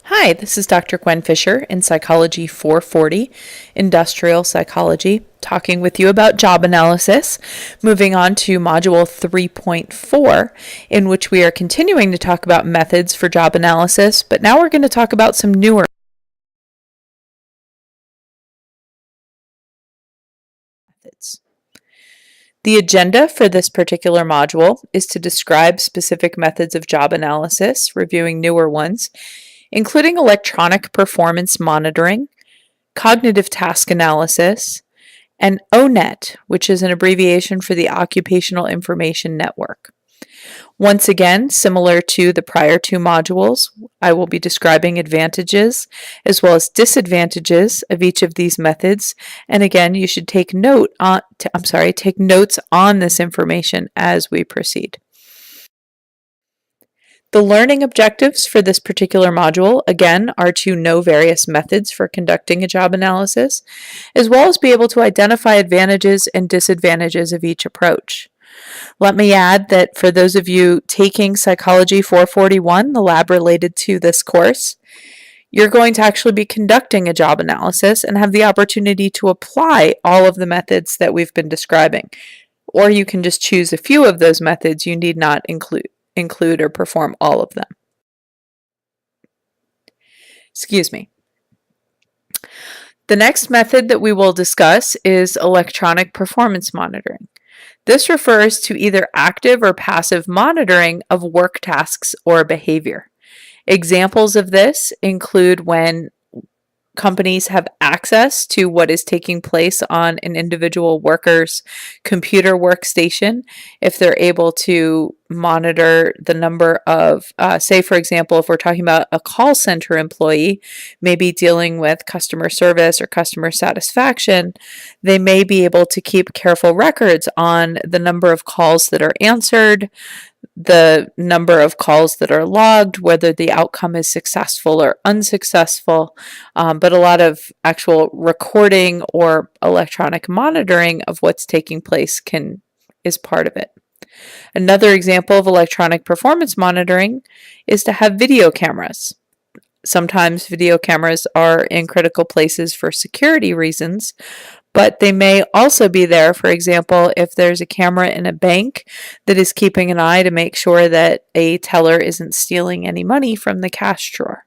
Hi, this is Dr. Gwen Fisher in Psychology 440, Industrial Psychology, talking with you about job analysis. Moving on to Module 3.4, in which we are continuing to talk about methods for job analysis, but now we're going to talk about some newer methods. The agenda for this particular module is to describe specific methods of job analysis, reviewing newer ones, including electronic performance monitoring, cognitive task analysis, and ONET, which is an abbreviation for the Occupational Information Network. Once again, similar to the prior two modules, I will be describing advantages as well as disadvantages of each of these methods. And again, you should take notes on this information as we proceed. The learning objectives for this particular module, again, are to know various methods for conducting a job analysis, as well as be able to identify advantages and disadvantages of each approach. Let me add that for those of you taking Psychology 441, the lab related to this course, you're going to actually be conducting a job analysis and have the opportunity to apply all of the methods that we've been describing. Or you can just choose a few of those methods. You need not include or perform all of them. Excuse me. The next method that we will discuss is electronic performance monitoring. This refers to either active or passive monitoring of work tasks or behavior. Examples of this include when companies have access to what is taking place on an individual worker's computer workstation, if they're able to monitor the number of, say, for example, if we're talking about a call center employee, maybe dealing with customer service or customer satisfaction, they may be able to keep careful records on the number of calls that are answered, the number of calls that are logged, whether the outcome is successful or unsuccessful, but a lot of actual recording or electronic monitoring of what's taking place is part of it. Another example of electronic performance monitoring is to have video cameras. Sometimes video cameras are in critical places for security reasons, but they may also be there, for example, if there's a camera in a bank that is keeping an eye to make sure that a teller isn't stealing any money from the cash drawer.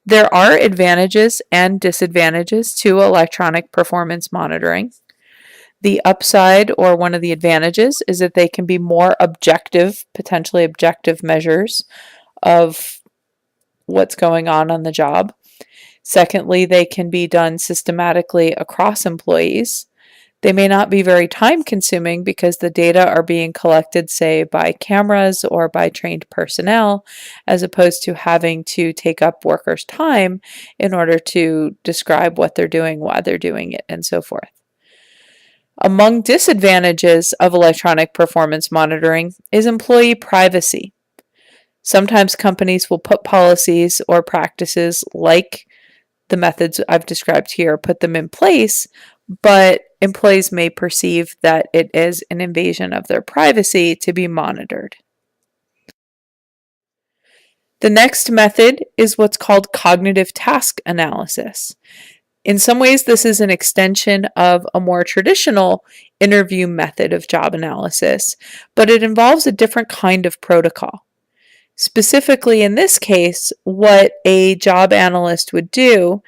There are advantages and disadvantages to electronic performance monitoring. The upside, or one of the advantages, is that they can be more objective, potentially objective measures of what's going on the job. Secondly, they can be done systematically across employees. They may not be very time consuming because the data are being collected, say, by cameras or by trained personnel, as opposed to having to take up workers' time in order to describe what they're doing, why they're doing it, and so forth. Among disadvantages of electronic performance monitoring is employee privacy. Sometimes companies will put policies or practices like the methods I've described here, put them in place, but employees may perceive that it is an invasion of their privacy to be monitored. The next method is what's called cognitive task analysis. In some ways, this is an extension of a more traditional interview method of job analysis, but it involves a different kind of protocol. Specifically in this case, what a job analyst would do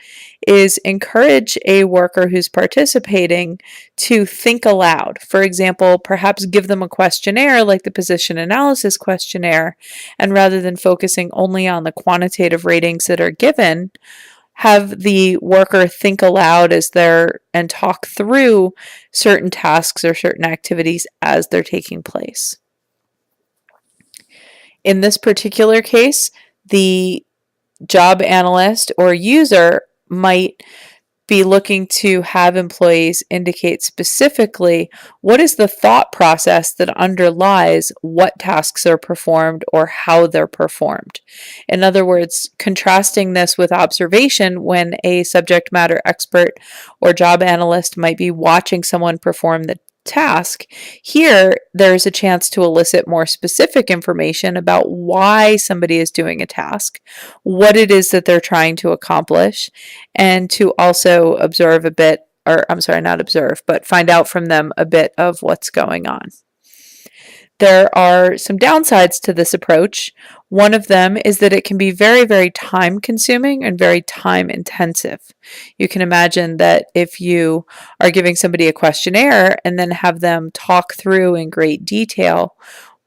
is encourage a worker who's participating to think aloud. For example, perhaps give them a questionnaire like the position analysis questionnaire, and rather than focusing only on the quantitative ratings that are given, have the worker think aloud and talk through certain tasks or certain activities as they're taking place. In this particular case, the job analyst or user might be looking to have employees indicate specifically what is the thought process that underlies what tasks are performed or how they're performed. In other words, contrasting this with observation when a subject matter expert or job analyst might be watching someone perform the task. Here, there's a chance to elicit more specific information about why somebody is doing a task, what it is that they're trying to accomplish, and to also observe a bit, or I'm sorry, not observe, but find out from them a bit of what's going on. There are some downsides to this approach. One of them is that it can be very, very time consuming and very time intensive. You can imagine that if you are giving somebody a questionnaire and then have them talk through in great detail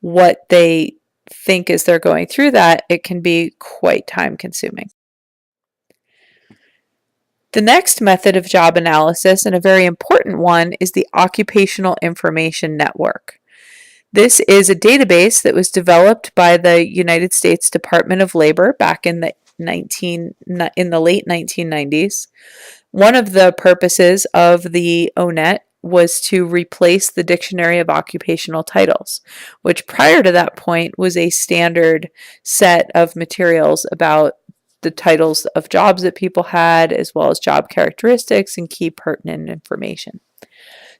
what they think as they're going through that, it can be quite time consuming. The next method of job analysis, and a very important one, is the Occupational Information Network. This is a database that was developed by the United States Department of Labor back in the late 1990s. One of the purposes of the ONET was to replace the Dictionary of Occupational Titles, which prior to that point was a standard set of materials about the titles of jobs that people had, as well as job characteristics and key pertinent information.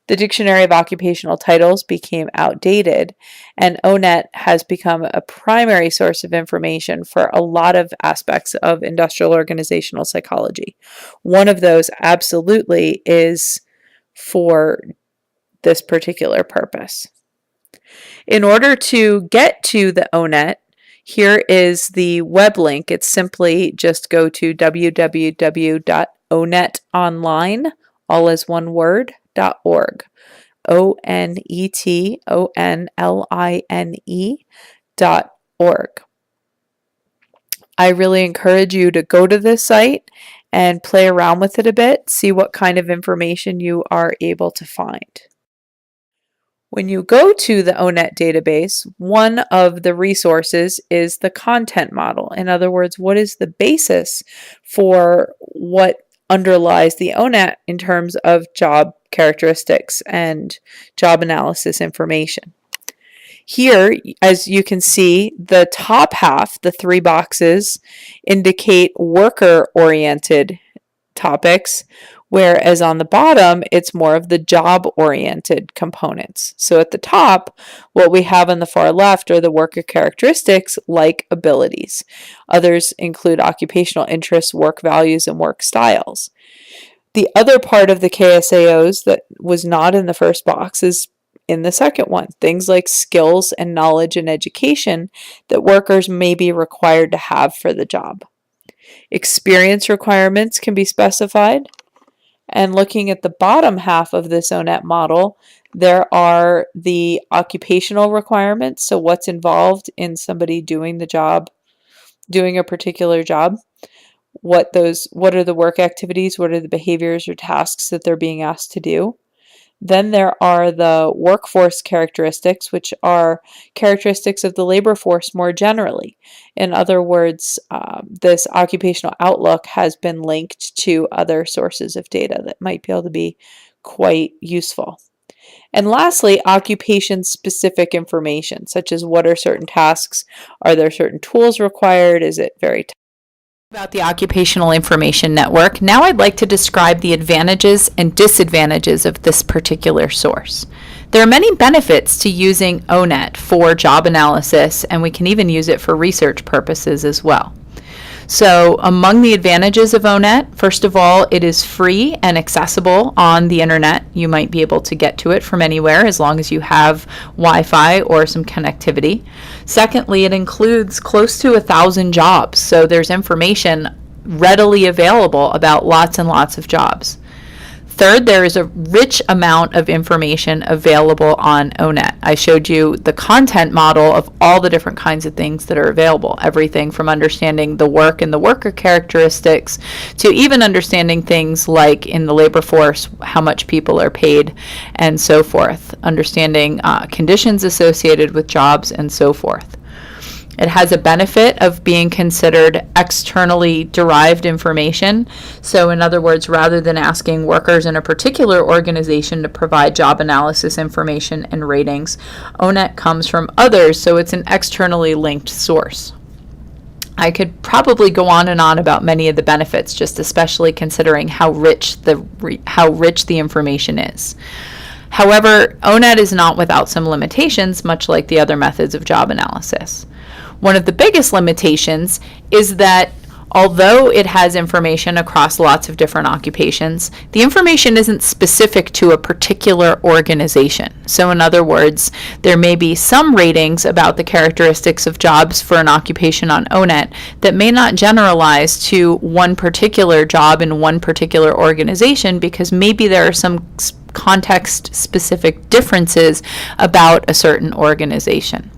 The Dictionary of Occupational Titles became outdated, and ONET has become a primary source of information for a lot of aspects of industrial organizational psychology. One of those absolutely is for this particular purpose. In order to get to the ONET, here is the web link. It's simply just go to www.onetonline, all as one word, .org. ONETONLINE.org. I really encourage you to go to this site and play around with it a bit, see what kind of information you are able to find. When you go to the ONET database, one of the resources is the content model. In other words, what is the basis for what underlies the ONET in terms of job characteristics and job analysis information. Here, as you can see, the top half, the three boxes, indicate worker-oriented topics, whereas on the bottom, it's more of the job-oriented components. So at the top, what we have on the far left are the worker characteristics like abilities. Others include occupational interests, work values, and work styles. The other part of the KSAOs that was not in the first box is in the second one, things like skills and knowledge and education that workers may be required to have for the job. Experience requirements can be specified. And looking at the bottom half of this ONET model, there are the occupational requirements, so what's involved in somebody doing the job, doing a particular job. What are the work activities, what are the behaviors or tasks that they're being asked to do. Then there are the workforce characteristics, which are characteristics of the labor force more generally. In other words, this occupational outlook has been linked to other sources of data that might be able to be quite useful. And lastly, occupation-specific information, such as what are certain tasks, are there certain tools required, is it very about the Occupational Information Network. Now I'd like to describe the advantages and disadvantages of this particular source. There are many benefits to using ONET for job analysis, and we can even use it for research purposes as well. So among the advantages of ONET, first of all, it is free and accessible on the internet. You might be able to get to it from anywhere as long as you have Wi-Fi or some connectivity. Secondly, it includes close to 1,000 jobs, so there's information readily available about lots and lots of jobs. Third, there is a rich amount of information available on ONET. I showed you the content model of all the different kinds of things that are available, everything from understanding the work and the worker characteristics to even understanding things like in the labor force, how much people are paid and so forth, understanding conditions associated with jobs and so forth. It has a benefit of being considered externally derived information. So in other words, rather than asking workers in a particular organization to provide job analysis information and ratings, ONET comes from others, so it's an externally linked source. I could probably go on and on about many of the benefits, just especially considering how rich the information is. However, ONET is not without some limitations, much like the other methods of job analysis. One of the biggest limitations is that although it has information across lots of different occupations, the information isn't specific to a particular organization. So in other words, there may be some ratings about the characteristics of jobs for an occupation on ONET that may not generalize to one particular job in one particular organization, because maybe there are some context-specific differences about a certain organization.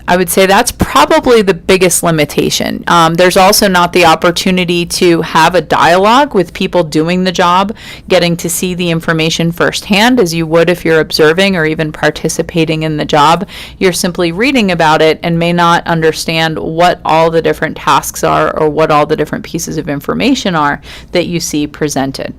I would say that's probably the biggest limitation. There's also not the opportunity to have a dialogue with people doing the job, getting to see the information firsthand as you would if you're observing or even participating in the job. You're simply reading about it and may not understand what all the different tasks are or what all the different pieces of information are that you see presented.